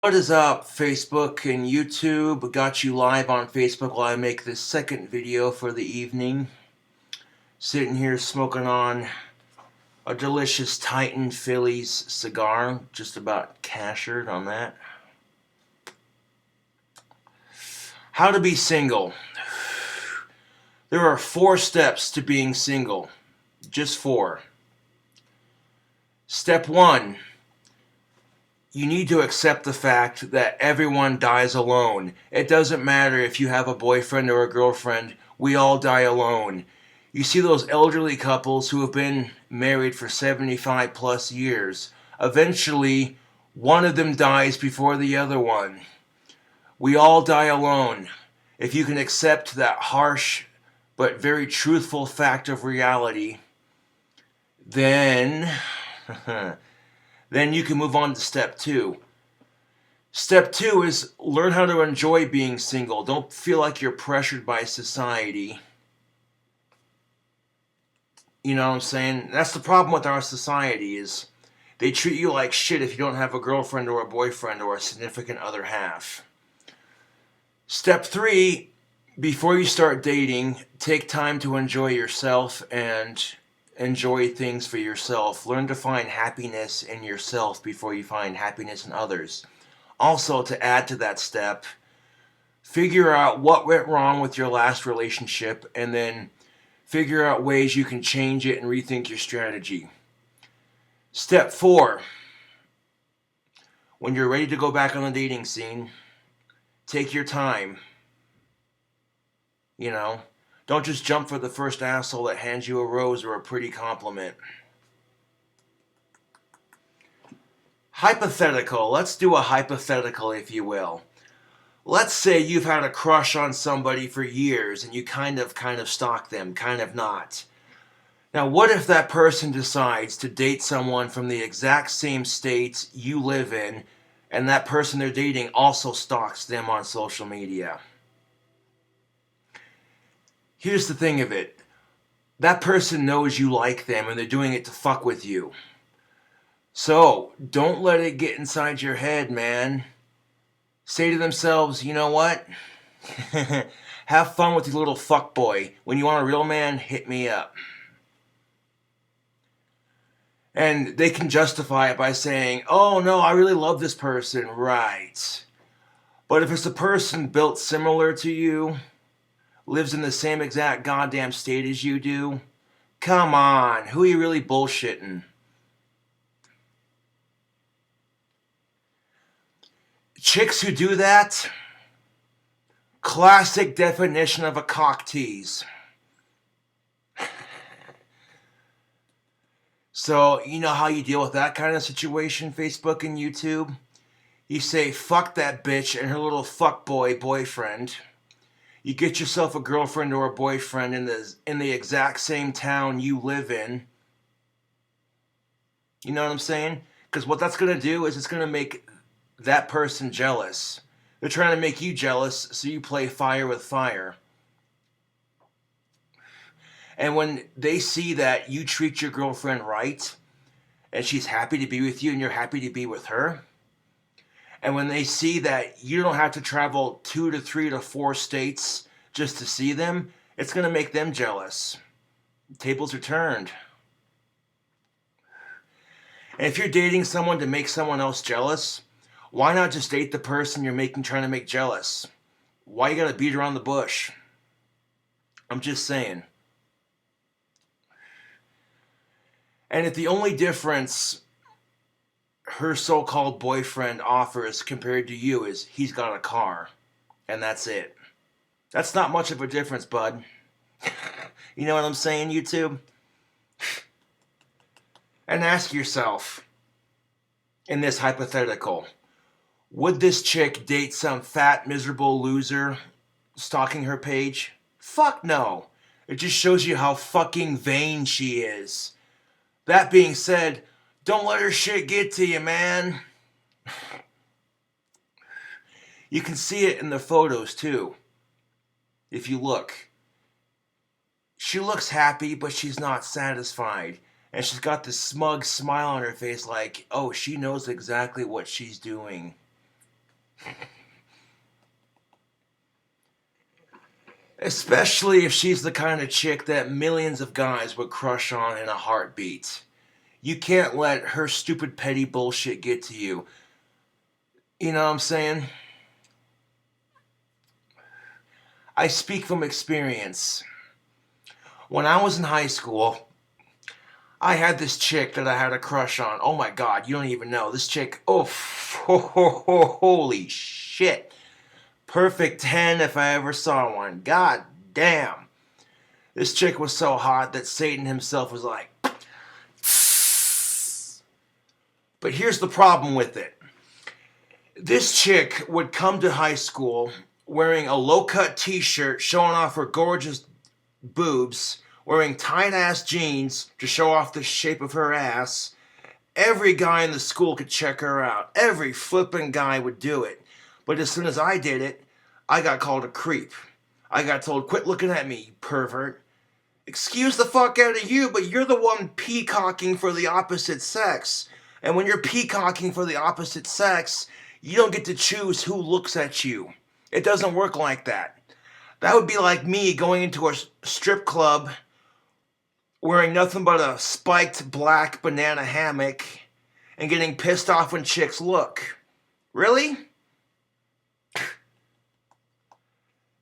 What is up, Facebook and YouTube? Got you live on Facebook while I make this second video for the evening. Sitting here smoking on a delicious Titan Phillies cigar. Just about cashered on that. How to be single. There are 4 steps to being single. Just 4. Step 1. You need to accept the fact that everyone dies alone. It doesn't matter if you have a boyfriend or a girlfriend, we all die alone. You see those elderly couples who have been married for 75 plus years. Eventually, one of them dies before the other one. We all die alone. If you can accept that harsh but very truthful fact of reality, then then you can move on to step 2. Step 2 is learn how to enjoy being single. Don't feel like you're pressured by society. You know what I'm saying? That's the problem with our society is they treat you like shit if you don't have a girlfriend or a boyfriend or a significant other half. Step 3, before you start dating, take time to enjoy yourself and enjoy things for yourself. Learn to find happiness in yourself before you find happiness in others. Also, to add to that step, figure out what went wrong with your last relationship and then figure out ways you can change it and rethink your strategy. Step 4, when you're ready to go back on the dating scene, take your time. You know, don't just jump for the first asshole that hands you a rose or a pretty compliment. Hypothetical. Let's do a hypothetical, if you will. Let's say you've had a crush on somebody for years and you kind of stalk them, kind of not. Now, what if that person decides to date someone from the exact same state you live in and that person they're dating also stalks them on social media? Here's the thing of it. That person knows you like them and they're doing it to fuck with you. So, don't let it get inside your head, man. Say to themselves, you know what? Have fun with your little fuckboy. When you want a real man, hit me up. And they can justify it by saying, oh no, I really love this person. Right. But if it's a person built similar to you, lives in the same exact goddamn state as you do, come on, who are you really bullshitting? Chicks who do that, classic definition of a cock tease. So, you know how you deal with that kind of situation, Facebook and YouTube? You say, fuck that bitch and her little fuckboy boyfriend. You get yourself a girlfriend or a boyfriend in the exact same town you live in. You know what I'm saying? Because what that's going to do is it's going to make that person jealous. They're trying to make you jealous, so you play fire with fire. And when they see that you treat your girlfriend right, and she's happy to be with you and you're happy to be with her, and when they see that you don't have to travel 2 to 3 to 4 states just to see them, it's going to make them jealous. Tables are turned. And if you're dating someone to make someone else jealous, why not just date the person you're trying to make jealous? Why you gotta beat around the bush? I'm just saying. And if the only difference her so-called boyfriend offers compared to you is he's got a car, and that's it. That's not much of a difference, bud. You know what I'm saying, YouTube? And ask yourself, in this hypothetical, would this chick date some fat, miserable loser stalking her page? Fuck no. It just shows you how fucking vain she is. That being said, don't let her shit get to you, man. You can see it in the photos, too. If you look. She looks happy, but she's not satisfied. And she's got this smug smile on her face like, oh, she knows exactly what she's doing. Especially if she's the kind of chick that millions of guys would crush on in a heartbeat. You can't let her stupid petty bullshit get to you. You know what I'm saying? I speak from experience. When I was in high school, I had this chick that I had a crush on. Oh my god, you don't even know. This chick, oh, holy shit. Perfect 10 if I ever saw one. God damn. This chick was so hot that Satan himself was like, tss. But here's the problem with it. This chick would come to high school wearing a low-cut t-shirt showing off her gorgeous boobs, wearing tight-ass jeans to show off the shape of her ass. Every guy in the school could check her out. Every flippin' guy would do it. But as soon as I did it, I got called a creep. I got told, quit looking at me, you pervert. Excuse the fuck out of you, but you're the one peacocking for the opposite sex. And when you're peacocking for the opposite sex, you don't get to choose who looks at you. It doesn't work like that. That would be like me going into a strip club wearing nothing but a spiked black banana hammock and getting pissed off when chicks look. Really?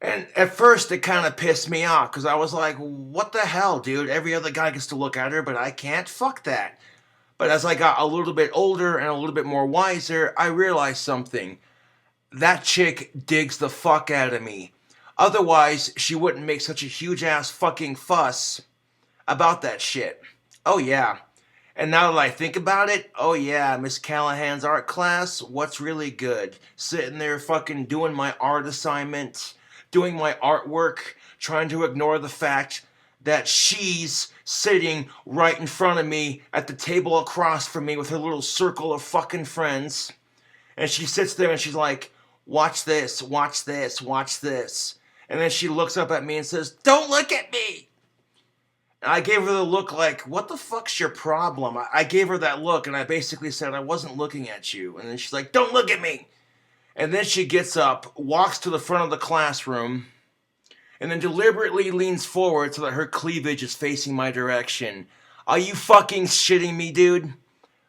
And at first it kind of pissed me off because I was like, what the hell, dude? Every other guy gets to look at her, but I can't? Fuck that. But as I got a little bit older and a little bit more wiser, I realized something. That chick digs the fuck out of me. Otherwise, she wouldn't make such a huge ass fucking fuss about that shit. Oh yeah. And now that I think about it, oh yeah, Miss Callahan's art class, what's really good? Sitting there fucking doing my art assignment, doing my artwork, trying to ignore the fact that she's sitting right in front of me at the table across from me with her little circle of fucking friends. And she sits there and she's like, watch this, watch this, watch this. And then she looks up at me and says, don't look at me. And I gave her the look like, what the fuck's your problem? I gave her that look and I basically said, I wasn't looking at you. And then she's like, don't look at me. And then she gets up, walks to the front of the classroom, and then deliberately leans forward so that her cleavage is facing my direction. Are you fucking shitting me, dude?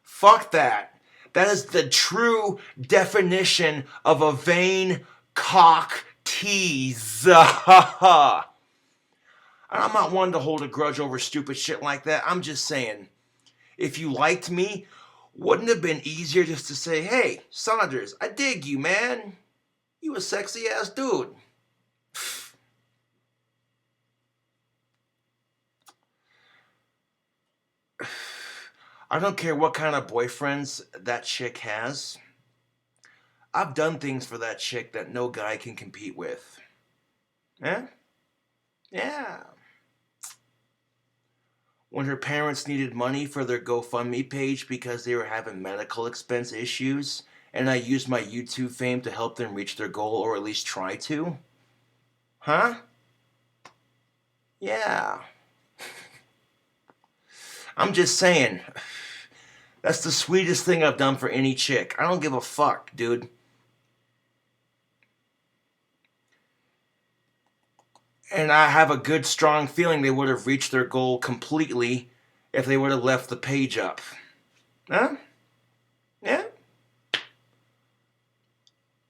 Fuck that. That is the true definition of a vain cock tease. I'm not one to hold a grudge over stupid shit like that. I'm just saying, if you liked me, wouldn't it have been easier just to say, hey, Saunders, I dig you, man. You a sexy ass dude. I don't care what kind of boyfriends that chick has. I've done things for that chick that no guy can compete with. Yeah? Yeah. When her parents needed money for their GoFundMe page because they were having medical expense issues, and I used my YouTube fame to help them reach their goal, or at least try to. Huh? Yeah. I'm just saying, that's the sweetest thing I've done for any chick. I don't give a fuck, dude. And I have a good, strong feeling they would have reached their goal completely if they would have left the page up. Huh? Yeah?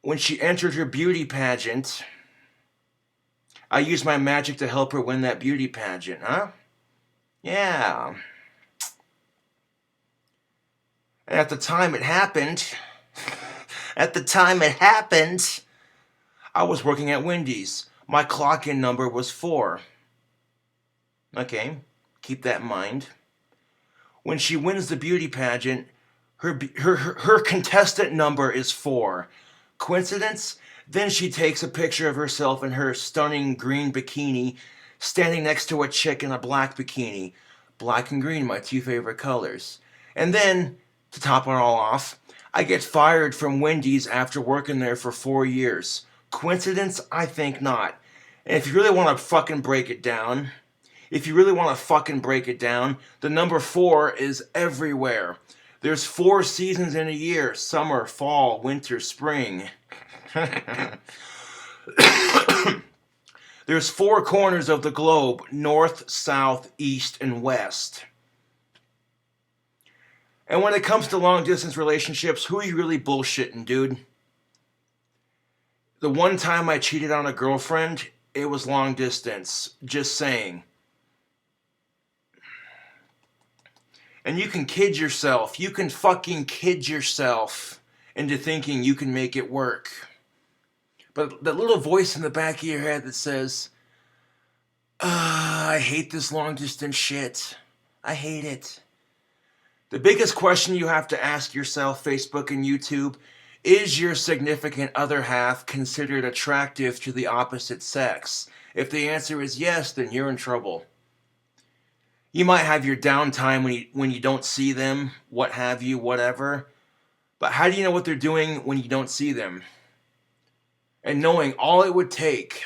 When she entered her beauty pageant, I used my magic to help her win that beauty pageant, huh? Yeah. And at the time it happened, I was working at Wendy's. My clock-in number was 4. Okay, keep that in mind. When she wins the beauty pageant, her contestant number is 4. Coincidence? Then she takes a picture of herself in her stunning green bikini, standing next to a chick in a black bikini. Black and green, my 2 favorite colors. And then, to top it all off, I get fired from Wendy's after working there for 4 years. Coincidence? I think not. And if you really want to fucking break it down, the number 4 is everywhere. There's 4 seasons in a year: summer, fall, winter, spring. There's 4 corners of the globe: north, south, east, and west. And when it comes to long distance relationships, who are you really bullshitting, dude? The one time I cheated on a girlfriend, it was long distance. Just saying. And you can kid yourself. You can fucking kid yourself into thinking you can make it work. But that little voice in the back of your head that says, I hate this long distance shit. I hate it. The biggest question you have to ask yourself, Facebook and YouTube, is your significant other half considered attractive to the opposite sex? If the answer is yes, then you're in trouble. You might have your downtime when you don't see them, what have you, whatever. But how do you know what they're doing when you don't see them? And knowing all it would take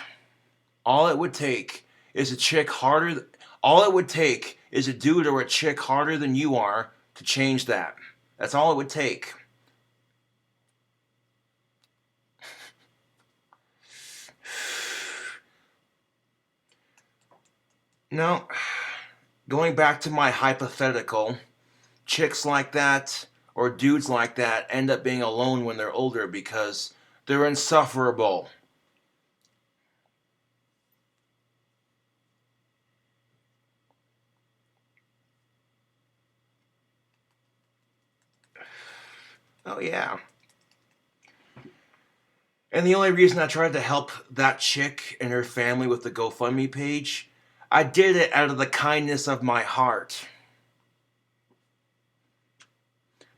is a chick harder, all it would take is a dude or a chick harder than you are to change that. That's all it would take. Now, going back to my hypothetical, chicks like that or dudes like that end up being alone when they're older because they're insufferable. Oh, yeah. And the only reason I tried to help that chick and her family with the GoFundMe page, I did it out of the kindness of my heart.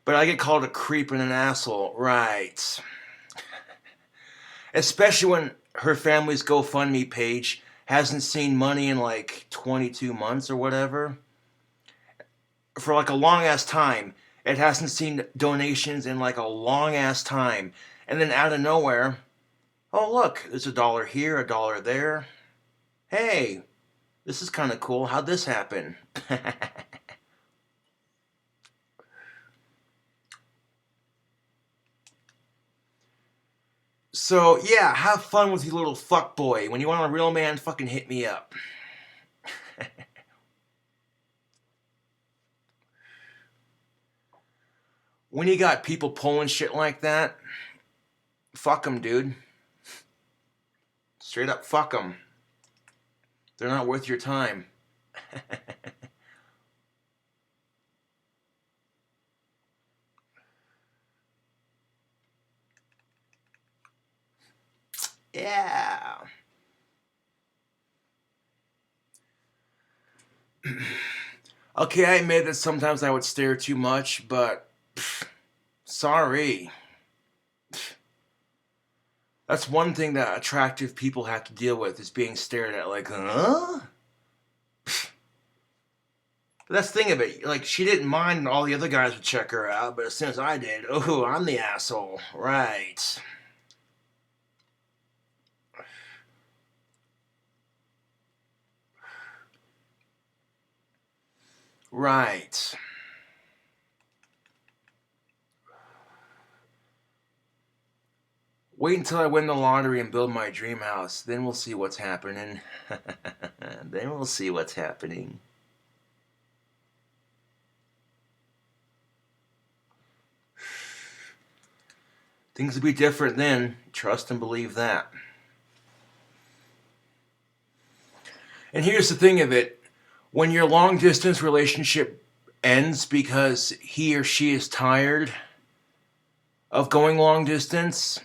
But I get called a creep and an asshole, right? Especially when her family's GoFundMe page hasn't seen money in like 22 months or whatever. For like a long ass time. It hasn't seen donations in like a long ass time. And then out of nowhere, oh look, there's $1 here, $1 there. Hey, this is kind of cool. How'd this happen? So yeah, have fun with your little fuckboy. When you want a real man, fucking hit me up. When you got people pulling shit like that, fuck them, dude. Straight up fuck them. They're not worth your time. Yeah. Okay, I admit that sometimes I would stare too much, but sorry. That's one thing that attractive people have to deal with, is being stared at like, huh? But that's the thing of it. Like, she didn't mind when all the other guys would check her out, but as soon as I did, oh, I'm the asshole. Right. Right. Wait until I win the lottery and build my dream house. Then we'll see what's happening. Then we'll see what's happening. Things will be different then. Trust and believe that. And here's the thing of it. When your long distance relationship ends because he or she is tired of going long distance,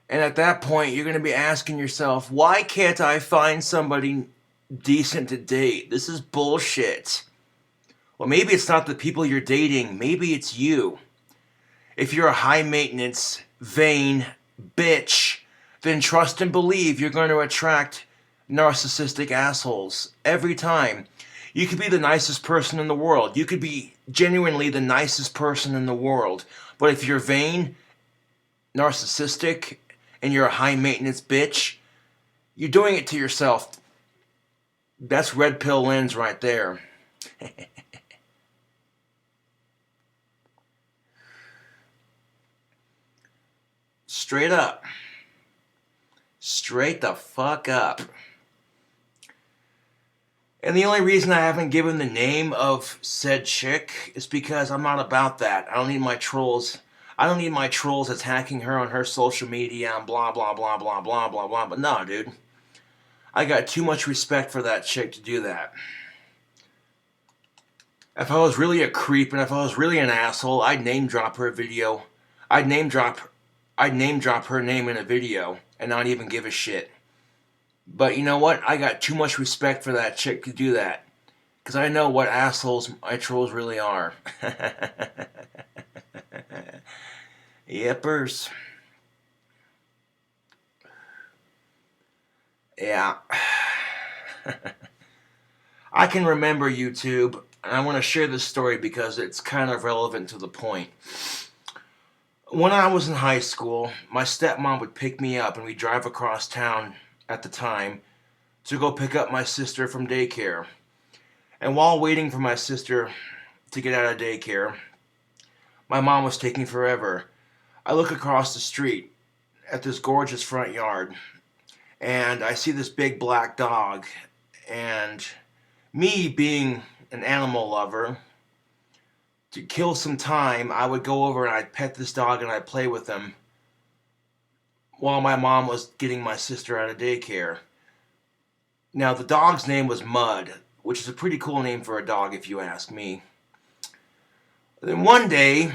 and at that point you're going to be asking yourself, why can't I find somebody decent to date? This is bullshit. Well, maybe it's not the people you're dating. Maybe it's you. If you're a high maintenance, vain bitch, then trust and believe you're going to attract narcissistic assholes every time. You could be the nicest person in the world. You could be genuinely the nicest person in the world. But if you're vain, narcissistic, and you're a high maintenance bitch, you're doing it to yourself. That's red pill lens right there. Straight up. Straight the fuck up. And the only reason I haven't given the name of said chick is because I'm not about that. I don't need my trolls. I don't need my trolls attacking her on her social media and blah blah blah blah blah blah blah. But no, dude. I got too much respect for that chick to do that. If I was really a creep and if I was really an asshole, I'd name drop her video. I'd name drop her name in a video and not even give a shit. But you know what? I got too much respect for that chick to do that. Because I know what assholes my trolls really are. Yippers. Yeah. I can remember YouTube, and I want to share this story because it's kind of relevant to the point. When I was in high school, my stepmom would pick me up and we'd drive across town at the time to go pick up my sister from daycare. And while waiting for my sister to get out of daycare, my mom was taking forever. I look across the street at this gorgeous front yard and I see this big black dog, and me being an animal lover, to kill some time, I would go over and I'd pet this dog and I'd play with him while my mom was getting my sister out of daycare. Now, the dog's name was Mud, which is a pretty cool name for a dog if you ask me. Then one day,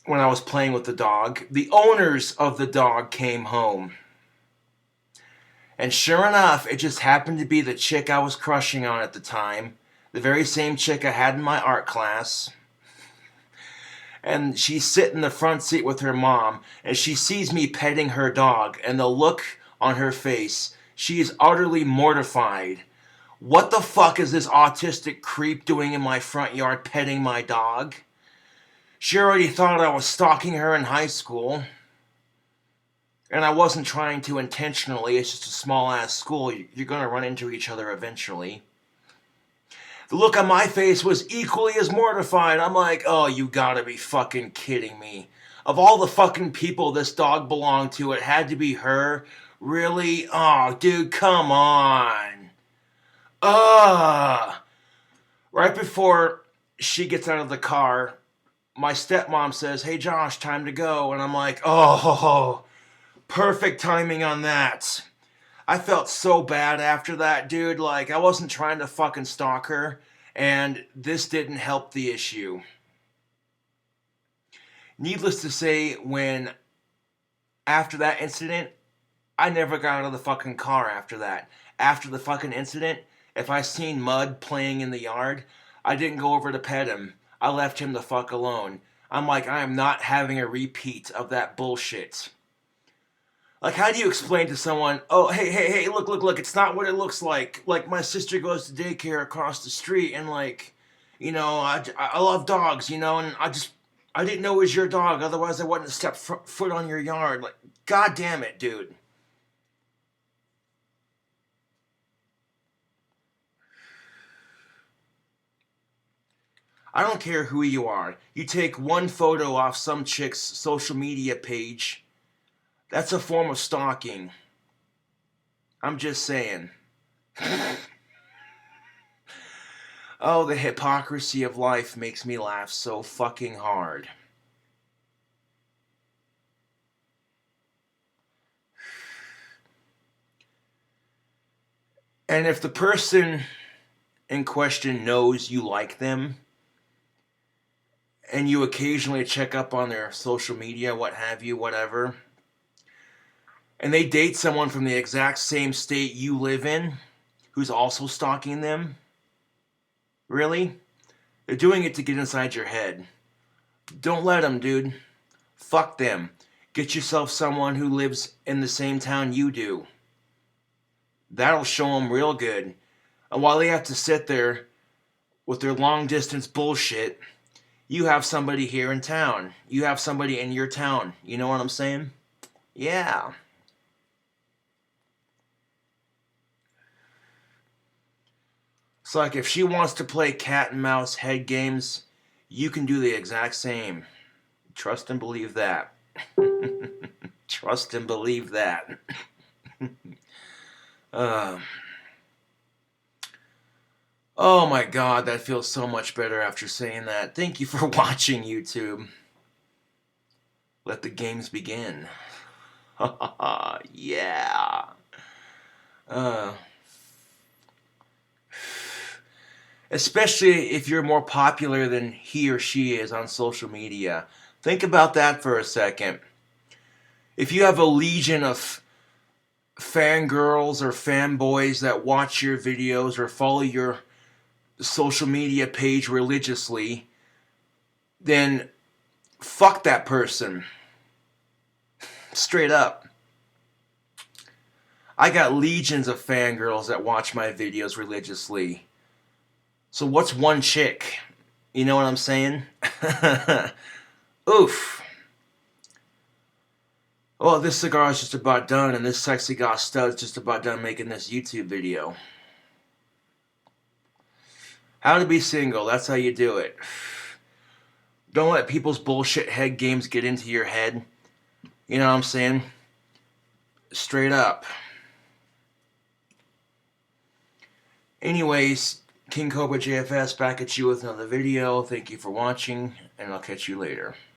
when I was playing with the dog, the owners of the dog came home. And sure enough, it just happened to be the chick I was crushing on at the time. The very same chick I had in my art class. And she's sitting in the front seat with her mom, and she sees me petting her dog, and the look on her face, she is utterly mortified. What the fuck is this autistic creep doing in my front yard petting my dog? She already thought I was stalking her in high school. And I wasn't trying to intentionally, it's just a small-ass school. You're going to run into each other eventually. The look on my face was equally as mortified. I'm like, oh, you gotta be fucking kidding me. Of all the fucking people this dog belonged to, it had to be her? Really? Oh, dude, come on. Ugh. Right before she gets out of the car, my stepmom says, hey, Josh, time to go. And I'm like, oh, perfect timing on that. I felt so bad after that, dude. Like, I wasn't trying to fucking stalk her, and this didn't help the issue. Needless to say, after that incident, I never got out of the fucking car after that. After the fucking incident, if I seen Mud playing in the yard, I didn't go over to pet him. I left him the fuck alone. I'm like, I am not having a repeat of that bullshit. Like, how do you explain to someone, oh, hey, look, it's not what it looks like. Like, my sister goes to daycare across the street, and, like, you know, I love dogs, you know, and I didn't know it was your dog, otherwise I wouldn't have stepped foot on your yard. Like, god damn it, dude. I don't care who you are. You take one photo off some chick's social media page, that's a form of stalking. I'm just saying. Oh, the hypocrisy of life makes me laugh so fucking hard. And if the person in question knows you like them, and you occasionally check up on their social media, what have you, whatever, and they date someone from the exact same state you live in, who's also stalking them, really? They're doing it to get inside your head. Don't let them, dude. Fuck them. Get yourself someone who lives in the same town you do. That'll show them real good. And while they have to sit there with their long distance bullshit, you have somebody here in town. You have somebody in your town. You know what I'm saying? Yeah. It's like if she wants to play cat and mouse head games, you can do the exact same. Trust and believe that. Trust and believe that. uh, oh my God, that feels so much better after saying that. Thank you for watching, YouTube. Let the games begin. Yeah. Uh, Especially if you're more popular than he or she is on social media. Think about that for a second. If you have a legion of fangirls or fanboys that watch your videos or follow your social media page religiously, then fuck that person. Straight up. I got legions of fangirls that watch my videos religiously. So what's one chick? You know what I'm saying? Oof. Well, this cigar is just about done, and this sexy goth stud's just about done making this YouTube video. How to be single, that's how you do it. Don't let people's bullshit head games get into your head. You know what I'm saying? Straight up. Anyways, King Cobra JFS back at you with another video. Thank you for watching, and I'll catch you later.